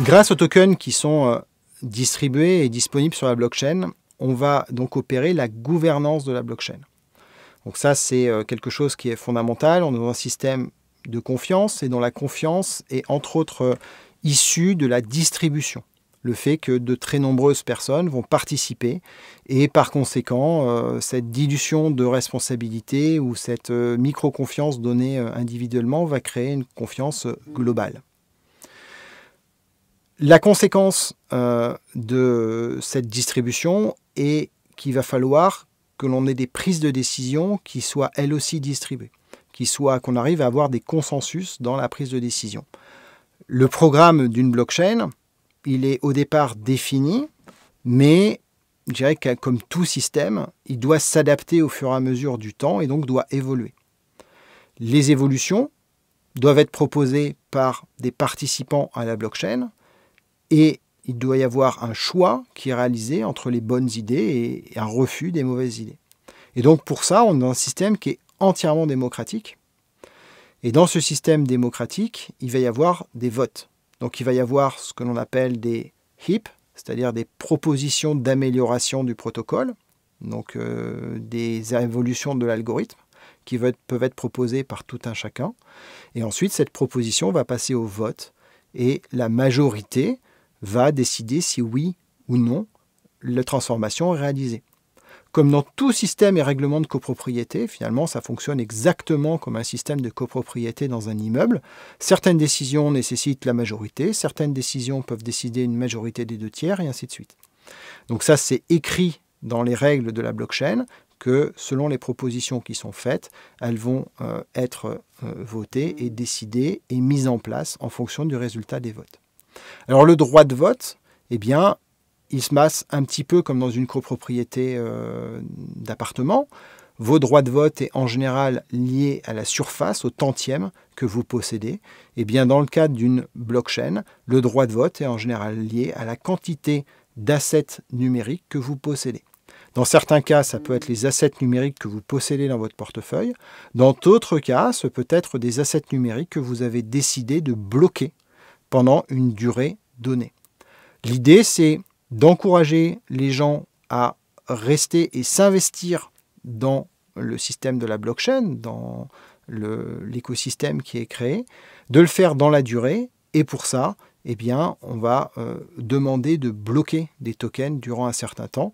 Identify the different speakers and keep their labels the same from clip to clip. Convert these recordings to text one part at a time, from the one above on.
Speaker 1: Grâce aux tokens qui sont distribués et disponibles sur la blockchain, on va donc opérer la gouvernance de la blockchain. Donc ça, c'est quelque chose qui est fondamental. On est dans un système de confiance et dont la confiance est entre autres issue de la distribution. Le fait que de très nombreuses personnes vont participer et par conséquent, cette dilution de responsabilité ou cette micro-confiance donnée individuellement va créer une confiance globale. La conséquence de cette distribution est qu'il va falloir que l'on ait des prises de décision qui soient elles aussi distribuées, qu'on arrive à avoir des consensus dans la prise de décision. Le programme d'une blockchain, il est au départ défini, mais je dirais que comme tout système, il doit s'adapter au fur et à mesure du temps et donc doit évoluer. Les évolutions doivent être proposées par des participants à la blockchain et il doit y avoir un choix qui est réalisé entre les bonnes idées et un refus des mauvaises idées. Et donc pour ça, on est dans un système qui est entièrement démocratique. Et dans ce système démocratique, il va y avoir des votes. Donc il va y avoir ce que l'on appelle des HIP, c'est-à-dire des propositions d'amélioration du protocole, donc des évolutions de l'algorithme qui peuvent être proposées par tout un chacun. Et ensuite, cette proposition va passer au vote et la majorité va décider si oui ou non la transformation est réalisée. Comme dans tout système et règlement de copropriété, finalement, ça fonctionne exactement comme un système de copropriété dans un immeuble. Certaines décisions nécessitent la majorité, certaines décisions peuvent décider une majorité des 2/3, et ainsi de suite. Donc ça, c'est écrit dans les règles de la blockchain que selon les propositions qui sont faites, elles vont être votées et décidées et mises en place en fonction du résultat des votes. Alors le droit de vote, eh bien, il se passe un petit peu comme dans une copropriété d'appartement. Vos droits de vote est en général lié à la surface, au tantième que vous possédez. Et bien dans le cadre d'une blockchain, le droit de vote est en général lié à la quantité d'assets numériques que vous possédez. Dans certains cas, ça peut être les assets numériques que vous possédez dans votre portefeuille. Dans d'autres cas, ce peut être des assets numériques que vous avez décidé de bloquer pendant une durée donnée. L'idée, c'est d'encourager les gens à rester et s'investir dans le système de la blockchain, dans l'écosystème qui est créé, de le faire dans la durée, et pour ça, eh bien, on va demander de bloquer des tokens durant un certain temps.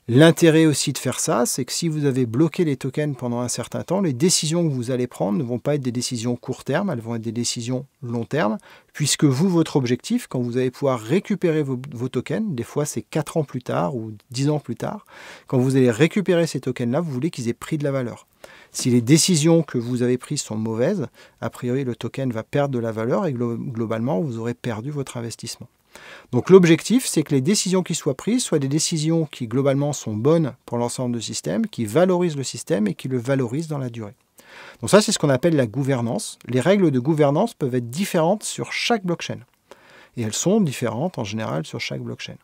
Speaker 1: L'intérêt aussi de faire ça, c'est que si vous avez bloqué les tokens pendant un certain temps, les décisions que vous allez prendre ne vont pas être des décisions court terme, elles vont être des décisions long terme, puisque vous, votre objectif, quand vous allez pouvoir récupérer vos tokens, des fois c'est 4 ans plus tard ou 10 ans plus tard, quand vous allez récupérer ces tokens-là, vous voulez qu'ils aient pris de la valeur. Si les décisions que vous avez prises sont mauvaises, a priori le token va perdre de la valeur et globalement vous aurez perdu votre investissement. Donc l'objectif, c'est que les décisions qui soient prises soient des décisions qui globalement sont bonnes pour l'ensemble du système, qui valorisent le système et qui le valorisent dans la durée. Donc ça, c'est ce qu'on appelle la gouvernance. Les règles de gouvernance peuvent être différentes sur chaque blockchain. Et elles sont différentes en général sur chaque blockchain.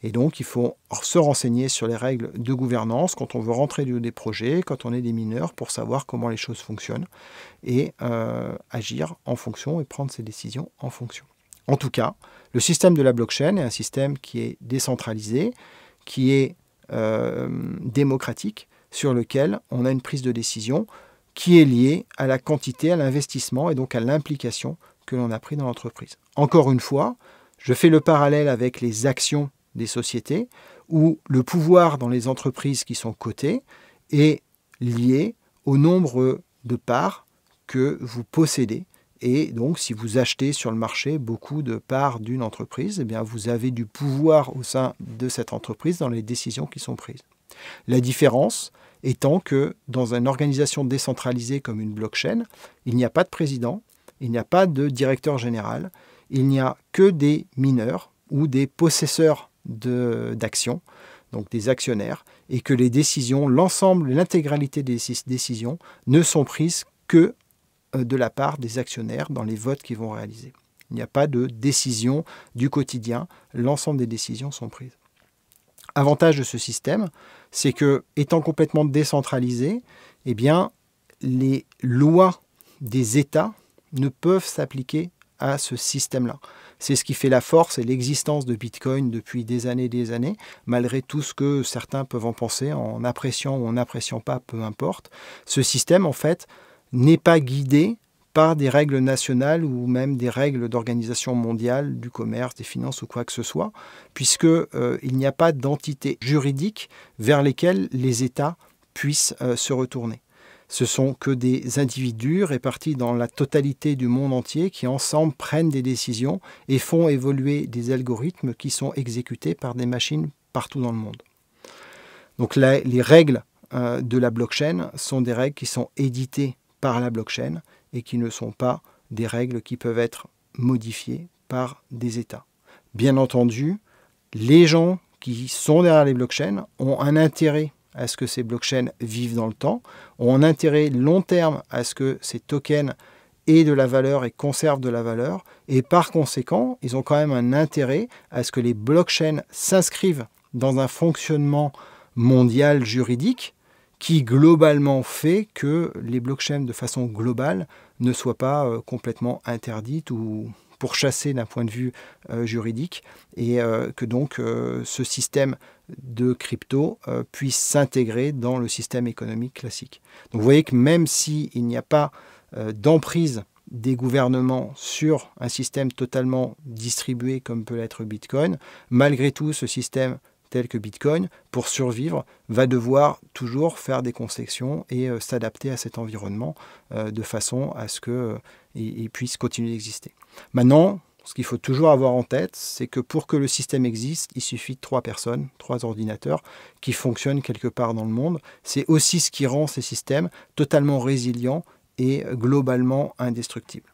Speaker 1: Et donc, il faut se renseigner sur les règles de gouvernance quand on veut rentrer dans des projets, quand on est des mineurs, pour savoir comment les choses fonctionnent et agir en fonction et prendre ses décisions en fonction. En tout cas, le système de la blockchain est un système qui est décentralisé, qui est démocratique, sur lequel on a une prise de décision qui est liée à la quantité, à l'investissement et donc à l'implication que l'on a pris dans l'entreprise. Encore une fois, je fais le parallèle avec les actions des sociétés où le pouvoir dans les entreprises qui sont cotées est lié au nombre de parts que vous possédez. Et donc, si vous achetez sur le marché beaucoup de parts d'une entreprise, eh bien, vous avez du pouvoir au sein de cette entreprise dans les décisions qui sont prises. La différence étant que dans une organisation décentralisée comme une blockchain, il n'y a pas de président, il n'y a pas de directeur général, il n'y a que des mineurs ou des possesseurs d'actions, donc des actionnaires, et que les décisions, l'ensemble, l'intégralité des décisions ne sont prises que de la part des actionnaires dans les votes qu'ils vont réaliser. Il n'y a pas de décision du quotidien, l'ensemble des décisions sont prises. Avantage de ce système, c'est que, étant complètement décentralisé, eh bien, les lois des États ne peuvent s'appliquer à ce système-là. C'est ce qui fait la force et l'existence de Bitcoin depuis des années, malgré tout ce que certains peuvent en penser, en appréciant ou en n'appréciant pas, peu importe. Ce système, en fait, n'est pas guidé par des règles nationales ou même des règles d'organisation mondiale, du commerce, des finances ou quoi que ce soit, puisqu'il n'y a pas d'entité juridique vers lesquelles les États puissent se retourner. Ce sont que des individus répartis dans la totalité du monde entier qui ensemble prennent des décisions et font évoluer des algorithmes qui sont exécutés par des machines partout dans le monde. Donc les règles de la blockchain sont des règles qui sont éditées par la blockchain et qui ne sont pas des règles qui peuvent être modifiées par des États. Bien entendu, les gens qui sont derrière les blockchains ont un intérêt à ce que ces blockchains vivent dans le temps, ont un intérêt long terme à ce que ces tokens aient de la valeur et conservent de la valeur, et par conséquent, ils ont quand même un intérêt à ce que les blockchains s'inscrivent dans un fonctionnement mondial juridique qui globalement fait que les blockchains de façon globale ne soient pas complètement interdites ou pourchassées d'un point de vue juridique, et que donc ce système de crypto puisse s'intégrer dans le système économique classique. Donc vous voyez que même s'il n'y a pas d'emprise des gouvernements sur un système totalement distribué comme peut l'être Bitcoin, malgré tout ce système tel que Bitcoin, pour survivre, va devoir toujours faire des concessions et s'adapter à cet environnement de façon à ce qu'il puisse continuer d'exister. Maintenant, ce qu'il faut toujours avoir en tête, c'est que pour que le système existe, il suffit de 3 personnes, 3 ordinateurs qui fonctionnent quelque part dans le monde. C'est aussi ce qui rend ces systèmes totalement résilients et globalement indestructibles.